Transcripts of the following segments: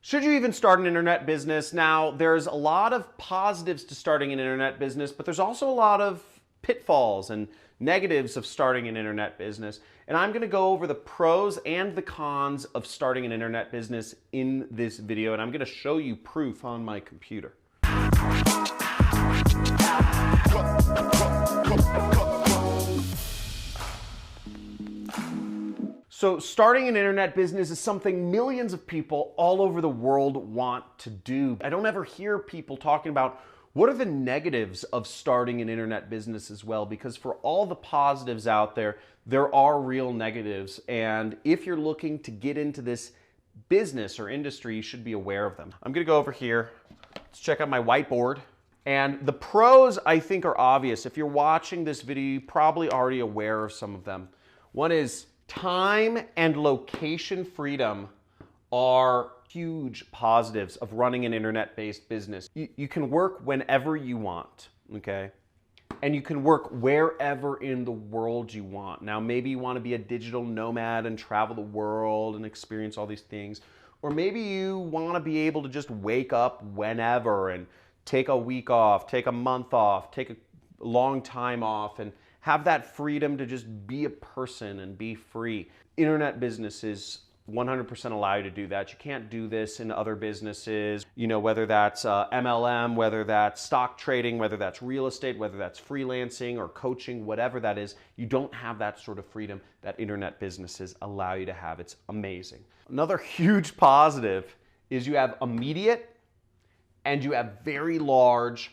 Should you even start an internet business? Now, there's a lot of positives to starting an internet business, but there's also a lot of pitfalls and negatives of starting an internet business. And I'm going to go over the pros and the cons of starting an internet business in this video, and I'm going to show you proof on my computer. So starting an internet business is something millions of people all over the world want to do. I don't ever hear people talking about what are the negatives of starting an internet business as well, because for all the positives out there, there are real negatives. And if you're looking to get into this business or industry, you should be aware of them. I'm gonna go over here. Let's check out my whiteboard. And the pros, I think, are obvious. If you're watching this video, you're probably already aware of some of them. One is time and location freedom are huge positives of running an internet-based business. You can work whenever you want, okay? And you can work wherever in the world you want. Now, maybe you want to be a digital nomad and travel the world and experience all these things. Or maybe you want to be able to just wake up whenever and take a week off, take a month off, take a long time off, and have that freedom to just be a person and be free. Internet businesses 100% allow you to do that. You can't do this in other businesses, whether that's MLM, whether that's stock trading, whether that's real estate, whether that's freelancing or coaching, whatever that is. You don't have that sort of freedom that internet businesses allow you to have. It's amazing. Another huge positive is you have immediate and you have very large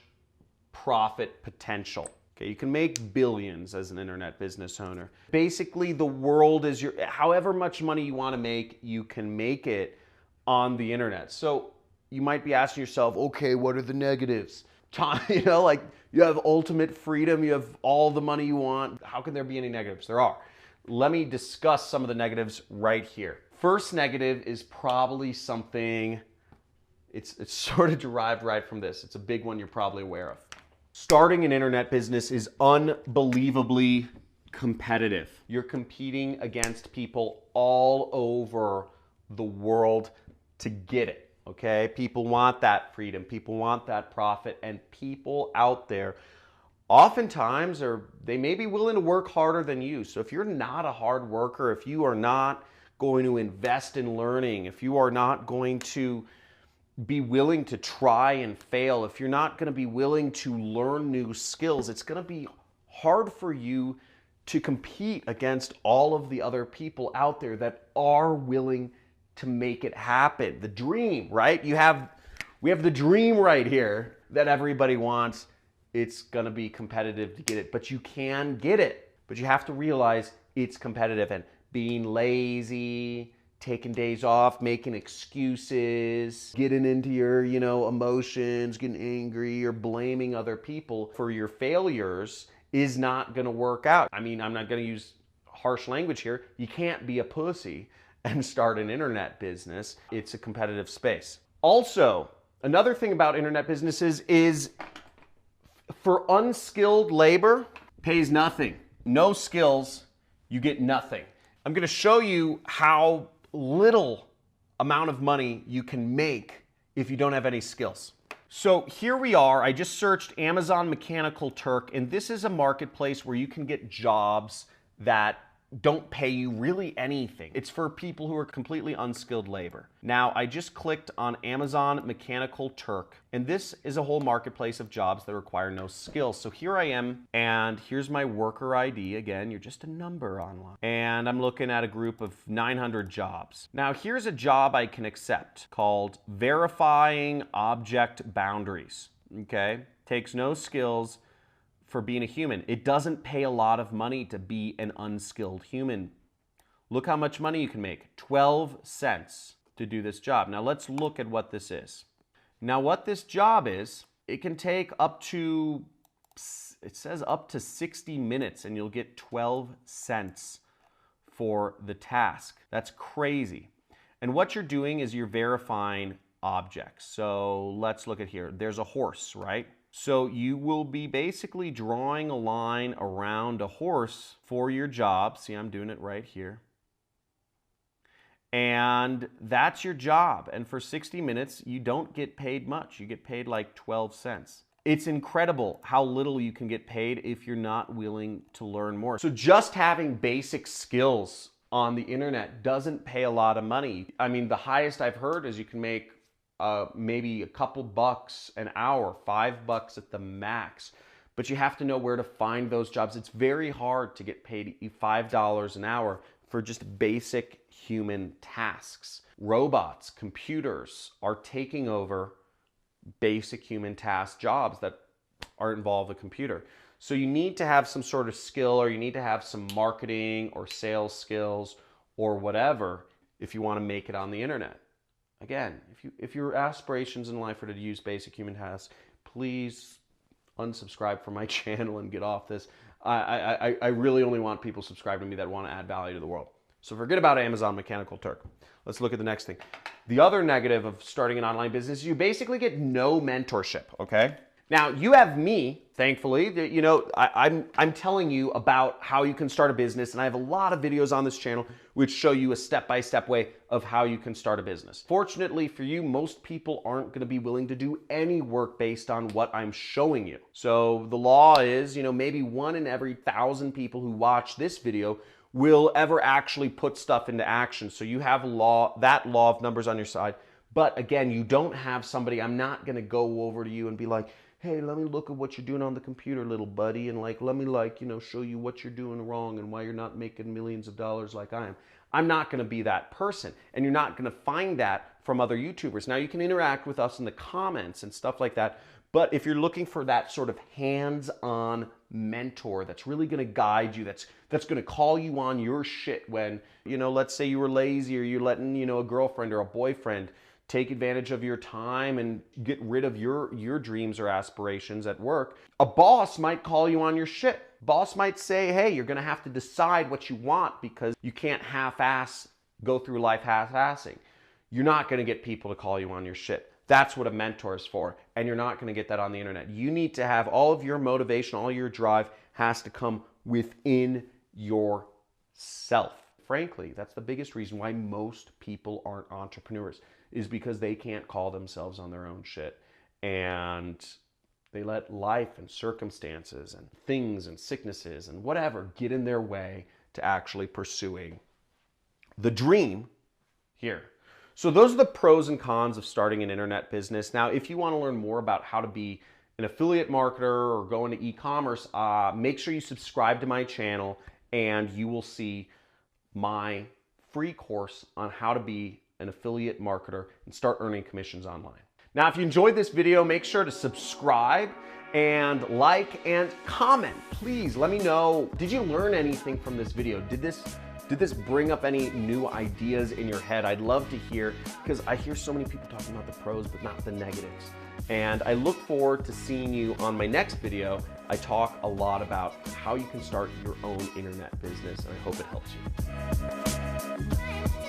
profit potential. Okay, you can make billions as an internet business owner. Basically, the world is however much money you want to make, you can make it on the internet. So you might be asking yourself, okay, what are the negatives? Time, like you have ultimate freedom, you have all the money you want. How can there be any negatives? There are. Let me discuss some of the negatives right here. First negative is probably something, it's sort of derived right from this. It's a big one you're probably aware of. Starting an internet business is unbelievably competitive. You're competing against people all over the world to get it, okay? People want that freedom, people want that profit, and people out there oftentimes they may be willing to work harder than you. So if you're not a hard worker, if you are not going to invest in learning, if you are not going to be willing to try and fail, if you're not going to be willing to learn new skills, it's going to be hard for you to compete against all of the other people out there that are willing to make it happen. The dream, right? We have the dream right here that everybody wants. It's going to be competitive to get it, but you can get it. But you have to realize it's competitive, and being lazy, taking days off, making excuses, getting into your, emotions, getting angry or blaming other people for your failures is not going to work out. I mean, I'm not going to use harsh language here. You can't be a pussy and start an internet business. It's a competitive space. Also, another thing about internet businesses is for unskilled labor, pays nothing. No skills, you get nothing. I'm going to show you how little amount of money you can make if you don't have any skills. So here we are. I just searched Amazon Mechanical Turk, and this is a marketplace where you can get jobs that don't pay you really anything. It's for people who are completely unskilled labor. Now, I just clicked on Amazon Mechanical Turk, and this is a whole marketplace of jobs that require no skills. So here I am, and here's my worker ID. Again, you're just a number online. And I'm looking at a group of 900 jobs. Now, here's a job I can accept called Verifying Object Boundaries. Okay, takes no skills for being a human. It doesn't pay a lot of money to be an unskilled human. Look how much money you can make. 12 cents to do this job. Now let's look at what this is. Now what this job is, it can take up to, it says up to 60 minutes and you'll get 12 cents for the task. That's crazy. And what you're doing is you're verifying objects. So let's look at here. There's a horse, right? So you will be basically drawing a line around a horse for your job. See, I'm doing it right here. And that's your job. And for 60 minutes, you don't get paid much. You get paid like 12 cents. It's incredible how little you can get paid if you're not willing to learn more. So just having basic skills on the internet doesn't pay a lot of money. I mean, the highest I've heard is you can make maybe a couple bucks an hour, $5 at the max. But you have to know where to find those jobs. It's very hard to get paid $5 an hour for just basic human tasks. Robots, computers are taking over basic human task jobs that are involved with a computer. So you need to have some sort of skill, or you need to have some marketing or sales skills or whatever if you want to make it on the internet. Again, if your aspirations in life are to use basic human tasks, please unsubscribe from my channel and get off this. I really only want people subscribed to me that want to add value to the world. So forget about Amazon Mechanical Turk. Let's look at the next thing. The other negative of starting an online business is you basically get no mentorship, okay? Now, you have me, thankfully. You know, I'm telling you about how you can start a business, and I have a lot of videos on this channel which show you a step-by-step way of how you can start a business. Fortunately for you, most people aren't going to be willing to do any work based on what I'm showing you. So the law is, you know, maybe 1 in every 1,000 people who watch this video will ever actually put stuff into action. So you have that law of numbers on your side. But again, you don't have somebody, I'm not going to go over to you and be like, hey, let me look at what you're doing on the computer, little buddy, and like, let me like, you know, show you what you're doing wrong and why you're not making millions of dollars like I am. I'm not going to be that person, and you're not going to find that from other YouTubers. Now, you can interact with us in the comments and stuff like that, but if you're looking for that sort of hands-on mentor that's really going to guide you, that's going to call you on your shit when, you know, let's say you were lazy, or you're letting, you know, a girlfriend or a boyfriend take advantage of your time and get rid of your dreams or aspirations at work. A boss might call you on your shit. Boss might say, hey, you're gonna have to decide what you want because you can't go through life half-assing. You're not gonna get people to call you on your shit. That's what a mentor is for, and you're not gonna get that on the internet. You need to have all of your motivation, all your drive has to come within yourself. Frankly, that's the biggest reason why most people aren't entrepreneurs, is because they can't call themselves on their own shit. And they let life and circumstances and things and sicknesses and whatever get in their way to actually pursuing the dream here. So those are the pros and cons of starting an internet business. Now, if you want to learn more about how to be an affiliate marketer or go into e-commerce, make sure you subscribe to my channel, and you will see my free course on how to be an affiliate marketer and start earning commissions online. Now, if you enjoyed this video, make sure to subscribe and like and comment. Please let me know, did you learn anything from this video? Did this bring up any new ideas in your head? I'd love to hear, because I hear so many people talking about the pros but not the negatives. And I look forward to seeing you on my next video. I talk a lot about how you can start your own internet business, and I hope it helps you.